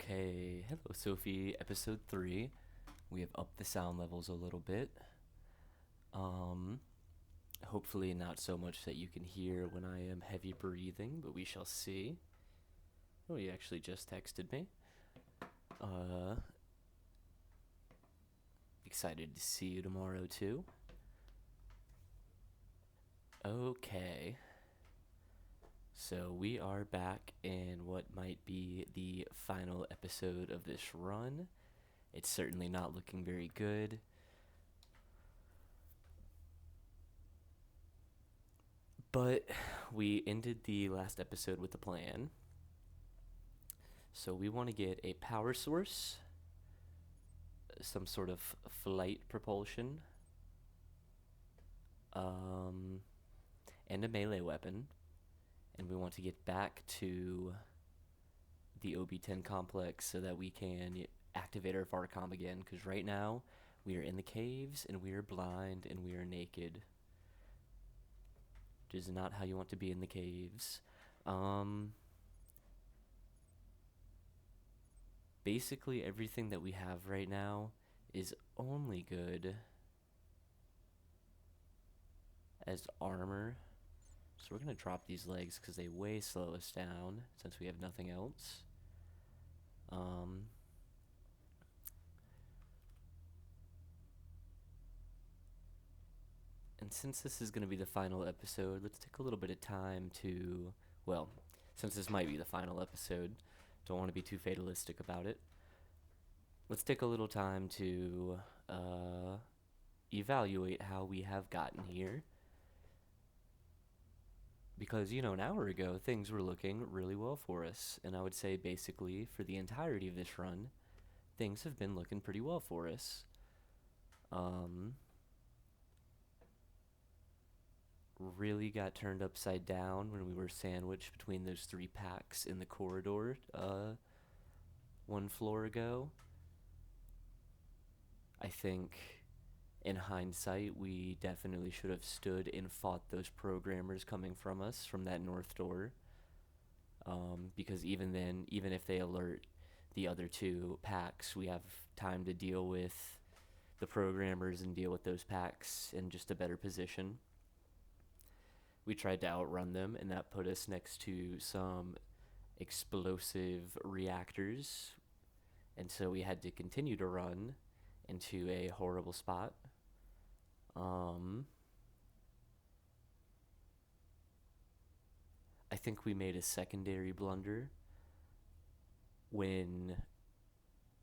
Okay, hello Sophie, episode 3. We have upped the sound levels a little bit. Um, Hopefully not so much that you can hear when I am heavy breathing, but we shall see. Oh, he actually just texted me. Uh, Excited to see you tomorrow too. Okay, so we are back in what might be the final episode of this run. It's certainly not looking very good. But we ended the last episode with a plan. So we want to get a power source, some sort of flight propulsion, um, and a melee weapon. And we want to get back to the OB10 complex so that we can activate our Varcom again. Because right now, we are in the caves, and we are blind, and we are naked. Which is not how you want to be in the caves. Basically, everything that we have right now is only good as armor. So we're going to drop these legs because they way slow us down since we have nothing else. Um, and since this is going to be the final episode, let's take a little bit of time to, well, since this might be the final episode, don't want to be too fatalistic about it. Let's take a little time to evaluate how we have gotten here. Because, an hour ago, things were looking really well for us. And I would say, basically, for the entirety of this run, things have been looking pretty well for us. Really got turned upside down when we were sandwiched between those 3 packs in the corridor, one floor ago. I think, in hindsight, we definitely should have stood and fought those programmers coming from us from that north door. Because even then, even if they alert the other 2 packs, we have time to deal with the programmers and deal with those packs in just a better position. We tried to outrun them, and that put us next to some explosive reactors, and so we had to continue to run into a horrible spot. I think we made a secondary blunder when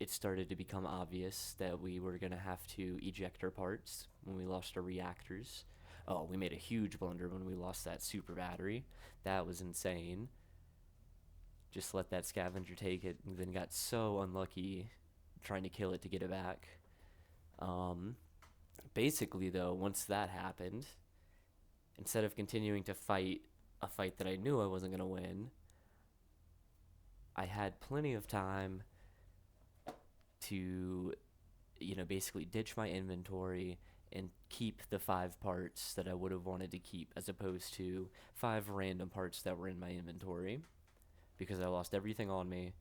it started to become obvious that we were going to have to eject our parts when we lost our reactors. Oh, we made a huge blunder when we lost that super battery. That was insane. Just let that scavenger take it, and then got so unlucky trying to kill it to get it back. Basically, though, once that happened, instead of continuing to fight a fight that I knew I wasn't going to win, I had plenty of time to, basically ditch my inventory and keep the 5 parts that I would have wanted to keep, as opposed to 5 random parts that were in my inventory, because I lost everything on me,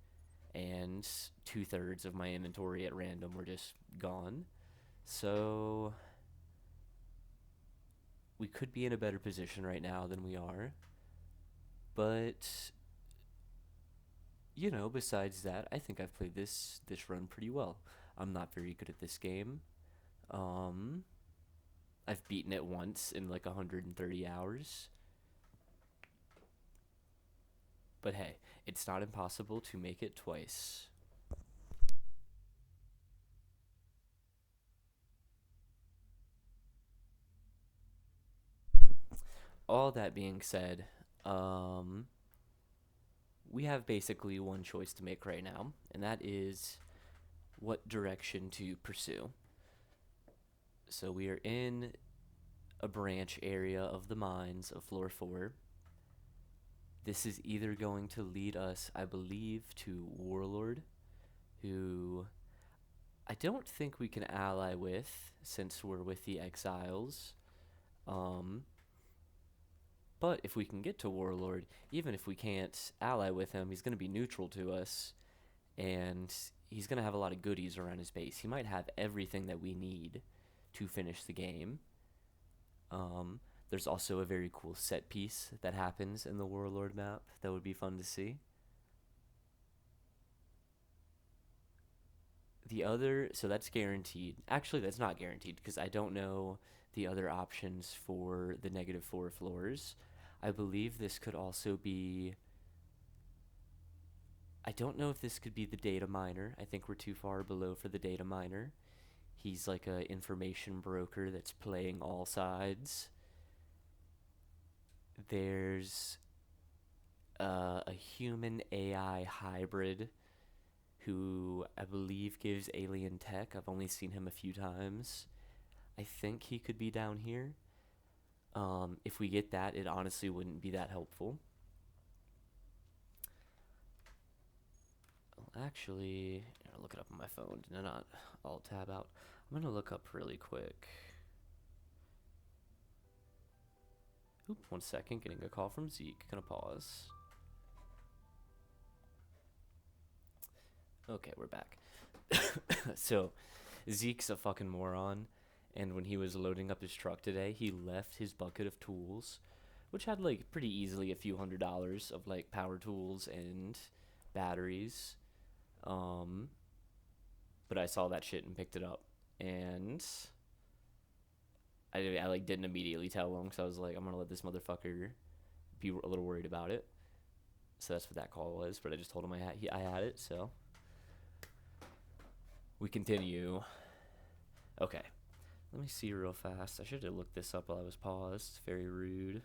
and 2/3 of my inventory at random were just gone. So we could be in a better position right now than we are. But besides that, I think I've played this run pretty well. I'm not very good at this game. Um, I've beaten it once in like 130 hours. But hey, it's not impossible to make it twice. All that being said, we have basically one choice to make right now, and that is what direction to pursue. So we are in a branch area of the mines of floor 4. This is either going to lead us, I believe, to Warlord, who I don't think we can ally with since we're with the Exiles. But if we can get to Warlord, even if we can't ally with him, he's going to be neutral to us. and he's going to have a lot of goodies around his base. He might have everything that we need to finish the game. Um, there's also a very cool set piece that happens in the Warlord map that would be fun to see. The other, so that's guaranteed. Actually, that's not guaranteed because I don't know the other options for the -4 floors. I believe this could also be. I don't know if this could be the data miner. I think we're too far below for the data miner. He's like a information broker that's playing all sides. There's a human AI hybrid who I believe gives alien tech. I've only seen him a few times. I think he could be down here. If we get that, it honestly wouldn't be that helpful. Well, actually, I'll look it up on my phone. No, not Alt tab out. I'm gonna look up really quick. Oop, 1 second. Getting a call from Zeke. Gonna pause. Okay, we're back. So, Zeke's a fucking moron, and when he was loading up his truck today, he left his bucket of tools, which had like pretty easily a few $100s of like power tools and batteries. Um, but I saw that shit and picked it up, and I like didn't immediately tell him because I was like, I'm gonna let this motherfucker be a little worried about it. So that's what that call was. But I just told him I had it. So we continue. Okay, let me see real fast. I should have looked this up while I was paused. Very rude.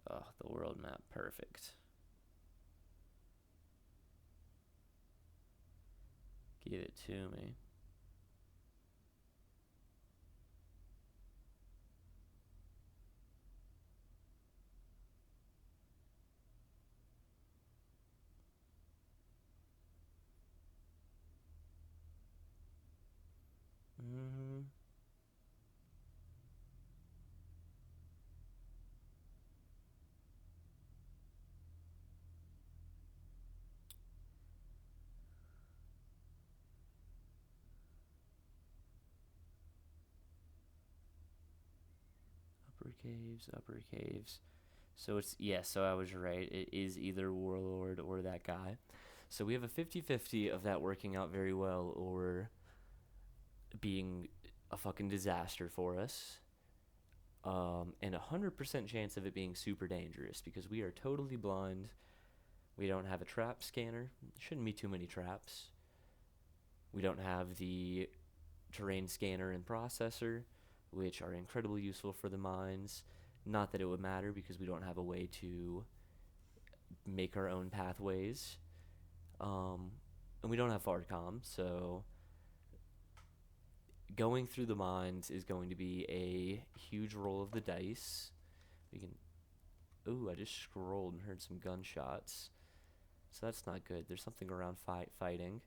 Oh, the world map, perfect. Give it to me. Mm-hmm. Upper caves, upper caves. So it's, yeah, so I was right. It is either Warlord or that guy. So we have a 50-50 of that working out very well or being a fucking disaster for us. And 100% chance of it being super dangerous because we are totally blind. We don't have a trap scanner. Shouldn't be too many traps. We don't have the terrain scanner and processor, which are incredibly useful for the mines. Not that it would matter because we don't have a way to make our own pathways. And we don't have FARCOM, so going through the mines is going to be a huge roll of the dice. We can. Ooh, I just scrolled and heard some gunshots. So that's not good. There's something around fighting.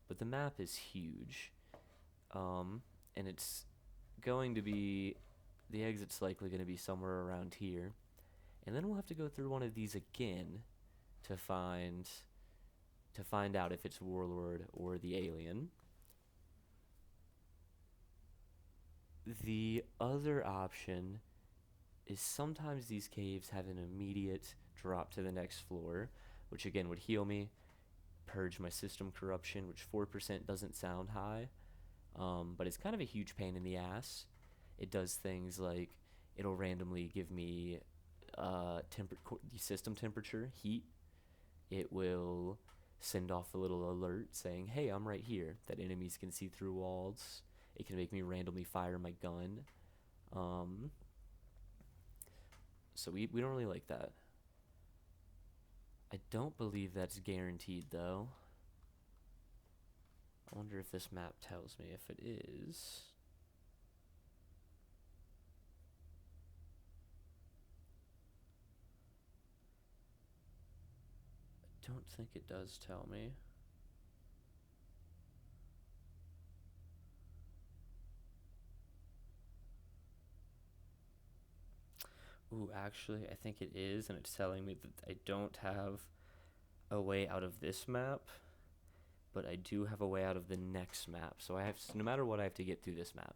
But the map is huge. And it's going to be. The exit's likely going to be somewhere around here. And then we'll have to go through one of these again to find out if it's Warlord or the alien. The other option is sometimes these caves have an immediate drop to the next floor, which again would heal me, purge my system corruption, which 4% doesn't sound high, but it's kind of a huge pain in the ass. It does things like it'll randomly give me system temperature, heat. It will send off a little alert saying, hey, I'm right here, that enemies can see through walls. It can make me randomly fire my gun. So we don't really like that. I don't believe that's guaranteed, though. I wonder if this map tells me if it is. I don't think it does tell me. Ooh, actually, I think it is, and it's telling me that I don't have a way out of this map, but I do have a way out of the next map. So I have, no matter what, I have to get through this map.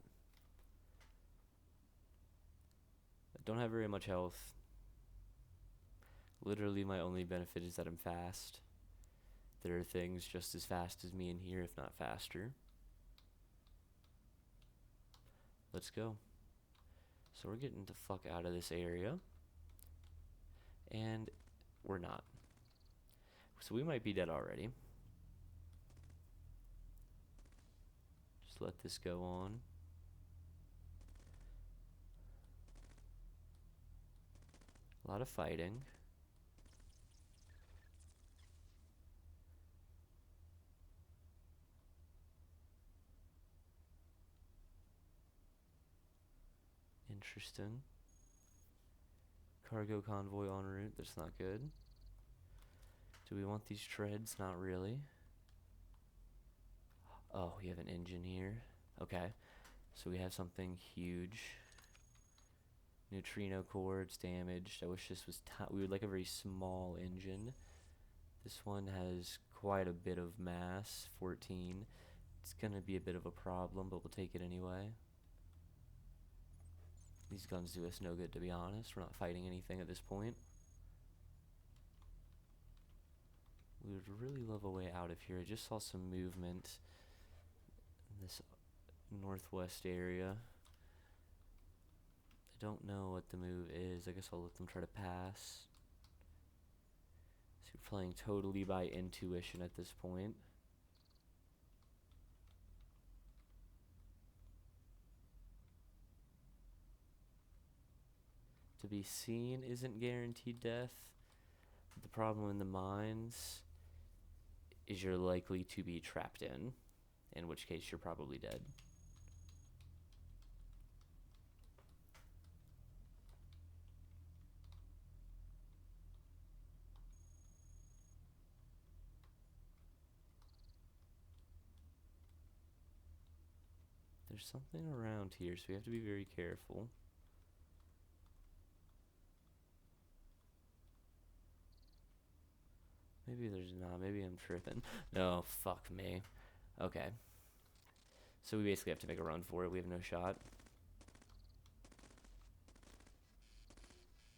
I don't have very much health. Literally, my only benefit is that I'm fast. There are things just as fast as me in here, if not faster. Let's go. So we're getting the fuck out of this area. And we're not. So we might be dead already. Just let this go on. A lot of fighting. Interesting. Cargo convoy en route. That's not good. Do we want these treads? Not really. Oh, we have an engine here. Okay. So we have something huge. Neutrino core, it's damaged. I wish this was we would like a very small engine. This one has quite a bit of mass, 14. It's gonna be a bit of a problem, but we'll take it anyway. These guns do us no good, to be honest. We're not fighting anything at this point. We would really love a way out of here. I just saw some movement in this northwest area. I don't know what the move is. I guess I'll let them try to pass. So we're playing totally by intuition at this point. To be seen isn't guaranteed death. The problem in the mines is you're likely to be trapped in which case you're probably dead. There's something around here, so we have to be very careful. Maybe there's not. Maybe I'm tripping. No, fuck me. Okay. So we basically have to make a run for it. We have no shot.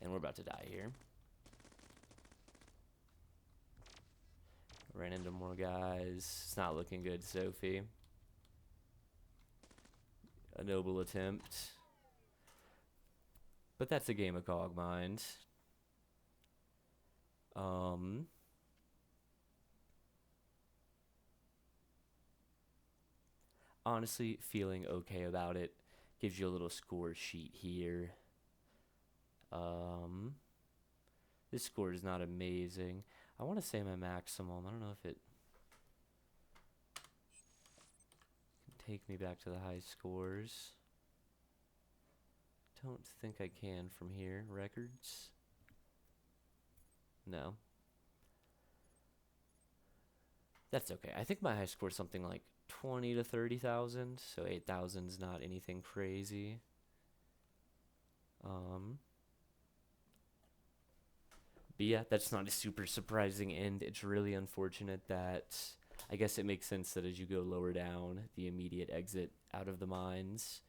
And we're about to die here. Ran into more guys. It's not looking good, Sophie. A noble attempt. But that's a game of Cogmind. Honestly, feeling okay about it. Gives you a little score sheet here. This score is not amazing. I want to say my maximum. I don't know if it can take me back to the high scores. Don't think I can from here. Records? No. That's okay. I think my high score is something like 20 to 30,000, so 8,000 is not anything crazy. But yeah, that's not a super surprising end. It's really unfortunate that, I guess it makes sense that as you go lower down, the immediate exit out of the mines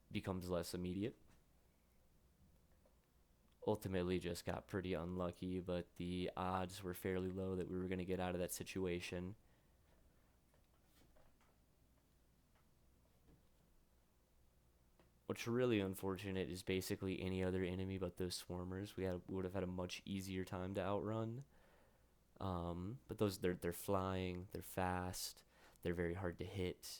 becomes less immediate. Ultimately just got pretty unlucky, but the odds were fairly low that we were going to get out of that situation. What's really unfortunate is basically any other enemy but those swarmers. We would have had a much easier time to outrun. But those they're flying, they're fast, they're very hard to hit.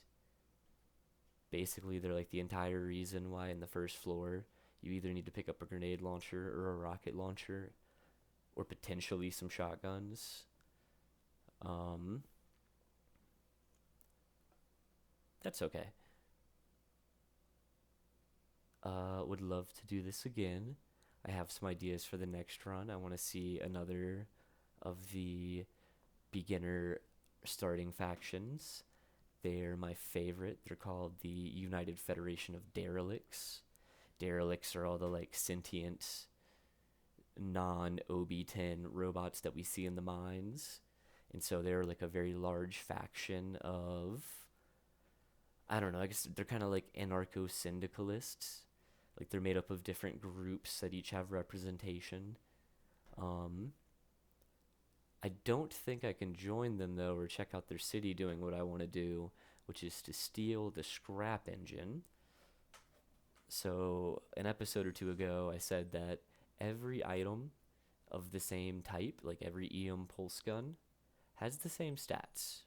Basically, they're like the entire reason why in the first floor you either need to pick up a grenade launcher or a rocket launcher, or potentially some shotguns. That's okay. Would love to do this again. I have some ideas for the next run. I want to see another of the beginner starting factions. They're my favorite. They're called the United Federation of Derelicts. derelicts are all the like sentient non OB10 robots that we see in the mines. And so they're like a very large faction of, I don't know, I guess they're kind of like anarcho syndicalists. Like they're made up of different groups that each have representation. Um, I don't think I can join them though or check out their city doing what I want to do, which is to steal the scrap engine. So, an episode or two ago, I said that every item of the same type, like every EM pulse gun, has the same stats.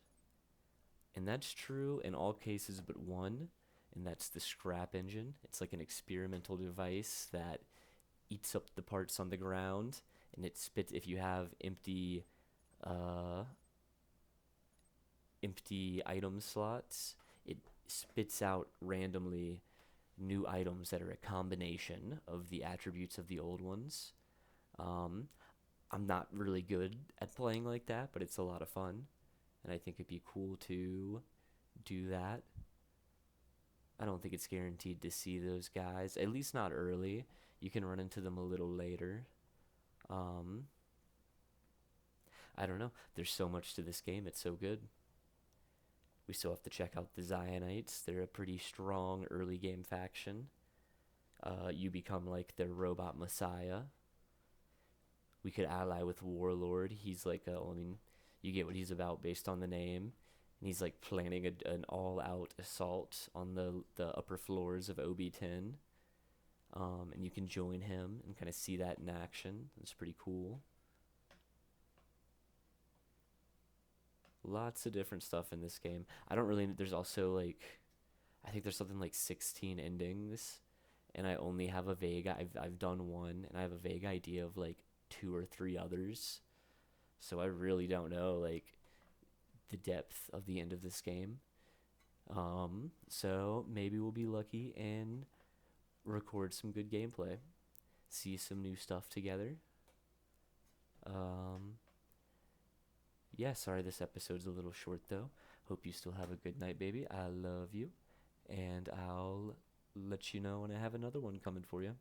And that's true in all cases but one, and that's the scrap engine. It's like an experimental device that eats up the parts on the ground, and it spits, if you have uh, empty item slots, it spits out randomly new items that are a combination of the attributes of the old ones. Um, I'm not really good at playing like that, but it's a lot of fun, and I think it'd be cool to do that. I don't think it's guaranteed to see those guys, at least not early. You can run into them a little later. Um, I don't know. There's so much to this game. It's so good. We still have to check out the Zionites. They're a pretty strong early game faction. You become like their robot messiah. We could ally with Warlord. He's like I mean, you get what he's about based on the name. And he's like planning an all-out assault on the upper floors of OB10. And you can join him and kind of see that in action. It's pretty cool. Lots of different stuff in this game. I don't really. There's also like, I think there's something like 16 endings, and I only have a vague. I've done one, and I have a vague idea of like two or three others. So I really don't know like the depth of the end of this game. So maybe we'll be lucky and record some good gameplay, see some new stuff together. Um, yeah, sorry this episode's a little short though. Hope you still have a good night, baby. I love you, and I'll let you know when I have another one coming for you.